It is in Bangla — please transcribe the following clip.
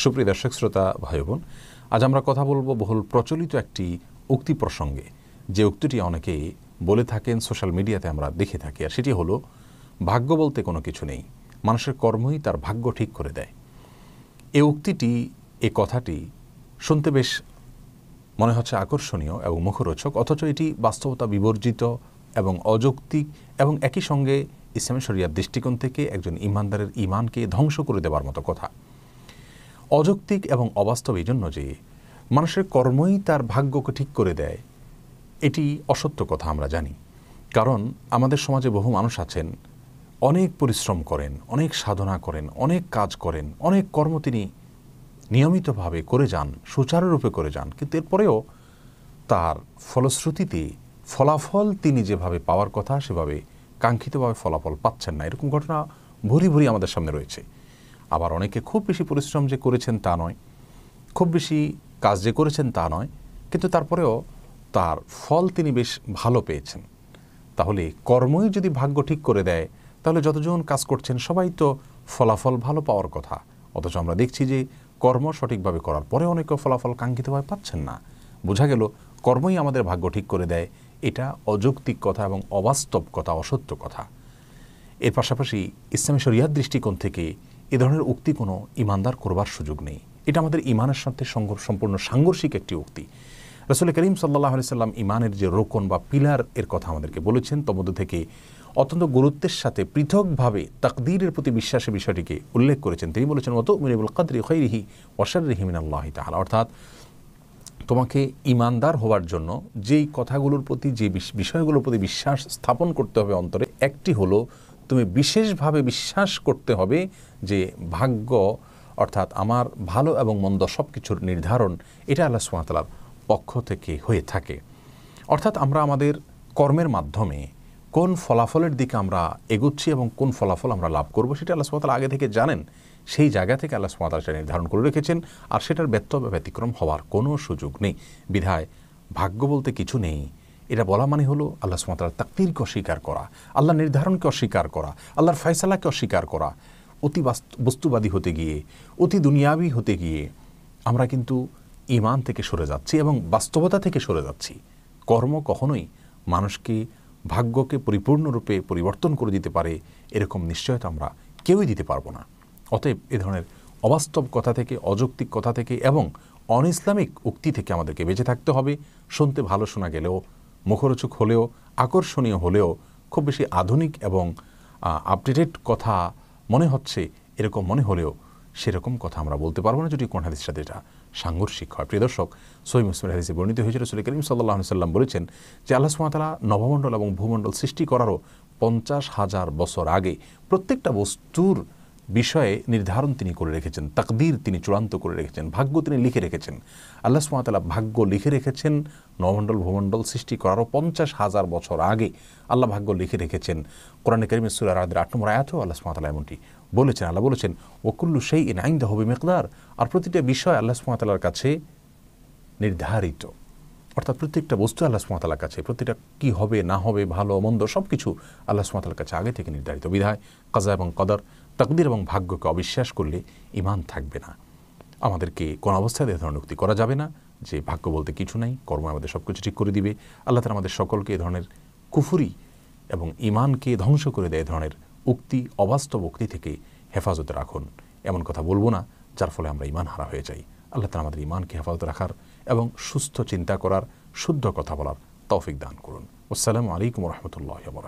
সুপ্রিয় দর্শক শ্রোতা ভাই বোন, আজ আমরা কথা বলবো বহুল প্রচলিত একটি উক্তি প্রসঙ্গে, যে উক্তিটি অনেকেই বলে থাকেন, সোশ্যাল মিডিয়াতে আমরা দেখে থাকি। আর সেটি হলো, ভাগ্য বলতে কোনো কিছু নেই, মানুষের কর্মই তার ভাগ্য ঠিক করে দেয়। এই উক্তিটি, এই কথাটি শুনতে বেশ মনে হচ্ছে আকর্ষণীয় এবং মুখরোচক, অথচ এটি বাস্তবতা বিবর্জিত এবং অযৌক্তিক এবং একই সঙ্গে ইসলামী শরিয়ার দৃষ্টিকোণ থেকে একজন ঈমানদারের ঈমানকে ধ্বংস করে দেওয়ার মতো কথা। অযৌক্তিক এবং অবাস্তব এই জন্য যে মানুষের কর্মই তার ভাগ্যকে ঠিক করে দেয়, এটি অসত্য কথা আমরা জানি। কারণ আমাদের সমাজে বহু মানুষ আছেন, অনেক পরিশ্রম করেন, অনেক সাধনা করেন, অনেক কাজ করেন, অনেক কর্ম তিনি নিয়মিতভাবে করে যান, সুচারুরূপে করে যান, কিন্তু এরপরেও তার ফলশ্রুতিতে ফলাফল তিনি যেভাবে পাওয়ার কথা সেভাবে কাঙ্ক্ষিতভাবে ফলাফল পাচ্ছেন না। এরকম ঘটনা ভরি ভরি আমাদের সামনে রয়েছে। আবার অনেকে খুব বেশি পরিশ্রম যে করেছেন তা নয়, খুব বেশি কাজ যে করেছেন তা নয়, কিন্তু তারপরেও তার ফল তিনি বেশ ভালো পেয়েছেন। তাহলে কর্মই যদি ভাগ্য ঠিক করে দেয়, তাহলে যতজন কাজ করছেন সবাই তো ফলাফল ভালো পাওয়ার কথা। অথচ আমরা দেখছি যে কর্ম সঠিকভাবে করার পরে অনেকেও ফলাফল কাঙ্ক্ষিতভাবে পাচ্ছেন না। বোঝা গেল কর্মই আমাদের ভাগ্য ঠিক করে দেয়, এটা অযৌক্তিক কথা এবং অবাস্তব কথা, অসত্য কথা। এর পাশাপাশি ইসলামী শরিয়ার দৃষ্টিকোণ থেকে এ ধরনের উক্তি কোনো ঈমানদার করবার সুযোগ নেই। এটা আমাদের ঈমানের সাথে সম্পূর্ণ সাংঘর্ষিক একটি উক্তি। রাসূল করিম সাল্লাল্লাহু আলাইহি সাল্লাম ঈমানের যে রোকন বা পিলার এর কথা আমাদেরকে বলেছেন, তার মধ্যে থেকে অত্যন্ত গুরুত্বের সাথে পৃথকভাবে তাকদীরের প্রতি বিশ্বাসের বিষয়টিকে উল্লেখ করেছেন। তিনি বলেছেন, ওয়া তু'মিনু বিল কদরি খাইরিহি ওয়া শাররিহি মিনাল্লাহি তাআলা। অর্থাৎ তোমাকে ঈমানদার হওয়ার জন্য যেই কথাগুলোর প্রতি, যে বিষয়গুলোর প্রতি বিশ্বাস স্থাপন করতে হবে অন্তরে, একটি হলো তুমি বিশেষভাবে বিশ্বাস করতে হবে যে ভাগ্য অর্থাৎ আমার ভালো এবং মন্দ সব কিছুর নির্ধারণ এটা আল্লাহ সুবহানাহু ওয়া তাআলার পক্ষ থেকে হয়ে থাকে। অর্থাৎ আমরা আমাদের কর্মের মাধ্যমে কোন ফলাফলের দিকে আমরা এগুচ্ছি এবং কোন ফলাফল আমরা লাভ করব সেটা আল্লাহ সুবহানাহু ওয়া তাআলা আগে থেকে জানেন। সেই জায়গা থেকে আল্লাহ সুবহানাহু ওয়া তাআলা সেটা নির্ধারণ করে রেখেছেন, আর সেটার ব্যতিক্রম হওয়ার কোনো সুযোগ নেই। বিধায় ভাগ্য বলতে কিছু নেই, এটা বলা মানে হলো আল্লাহ সুবহানাহু ওয়া তাআলার তাকদীরকে অস্বীকার করা, আল্লাহর নির্ধারণকে অস্বীকার করা, আল্লাহর ফয়সালাকে অস্বীকার করা। অতি বস্তুবাদী হতে গিয়ে, অতি দুনিয়াবী হতে গিয়ে আমরা কিন্তু ঈমান থেকে সরে যাচ্ছি এবং বাস্তবতা থেকে সরে যাচ্ছি। কর্ম কখনোই মানুষকে, ভাগ্যকে পরিপূর্ণরূপে পরিবর্তন করে দিতে পারে এরকম নিশ্চয়তা আমরা কেউই দিতে পারবো না। অতএব এ ধরনের অবাস্তব কথা থেকে, অযৌক্তিক কথা থেকে এবং অনইসলামিক উক্তি থেকে আমাদেরকে বেঁচে থাকতে হবে। শুনতে ভালো শোনা গেলেও, মুখরোচক হলেও, আকর্ষণীয় হলেও, খুব বেশি আধুনিক এবং আপডেটেড কথা মনে হচ্ছে এরকম মনে হলেও সেরকম কথা আমরা বলতে পারবো না যদি কোন হাদিসের সাথে এটা সাংঘর্ষিক হয়। প্রিয় দর্শক, সহিহ মুসলিম হাদিসে বর্ণিত হয়েছে, রাসূল করিম সাল্লাল্লাহু আলাইহি সাল্লাম বলেছেন যে আল্লাহ সুবহানাহু ওয়া তাআলা নবমণ্ডল এবং ভূমণ্ডল সৃষ্টি করারও 50,000 বছর আগে প্রত্যেকটা বস্তুর বিষয়ে নির্ধারণ তিনি করে রেখেছেন, তাকদীর তিনি চূড়ান্ত করে রেখেছেন, ভাগ্য তিনি লিখে রেখেছেন। আল্লাহ সুবহানাহু ওয়া তাআলা ভাগ্য লিখে রেখেছেন নবমণ্ডল ভূমণ্ডল সৃষ্টি করারও 50,000 বছর আগে আল্লাহ ভাগ্য লিখে রেখেছেন। কোরআনে কারীমের সূরা আর-রা'দের 8 নম্বর আয়াতেও আল্লাহ সুবহানাহু ওয়া তাআলা এমনটি বলেছেন। আল্লাহ বলেছেন, ওয়া কুল্লু শাইইন ইনদাহু বিমিকদার, আর প্রতিটা বিষয় আল্লাহ সুবহানাহু ওয়া তাআলার কাছে নির্ধারিত। অর্থাৎ প্রত্যেকটা বস্তু আল্লাহ সুবহানাহু ওয়া তাআলার কাছে, প্রতিটা কি হবে না হবে, ভালো মন্দ সব কিছু আল্লাহ সুবহানাহু ওয়া তাআলার কাছে আগে থেকে নির্ধারিত। বিধায় কাজা এবং কদর, তাকদীর এবং ভাগ্যকে অবিশ্বাস করলে ঈমান থাকবে না। আমাদেরকে কোন অবস্থায় এ ধরনের উক্তি করা যাবে না যে ভাগ্য বলতে কিছু নাই, কর্ম আমাদের সব কিছু ঠিক করে দিবে। আল্লাহ তাআলা আমাদের সকলকে এ ধরনের কুফরি এবং ঈমানকে ধ্বংস করে দেয় এ ধরনের উক্তি, অবাস্তব উক্তি থেকে হেফাজতে রাখুন। এমন কথা বলবো না যার ফলে আমরা ঈমান হারা হয়ে যাই। আল্লাহ তাআলা আমাদের ঈমানকে হেফাজতে রাখার এবং সুস্থ চিন্তা করার, শুদ্ধ কথা বলার তৌফিক দান করুন। আসসালামু আলাইকুম ওয়া রাহমাতুল্লাহি ওয়া বারাকাতুহু।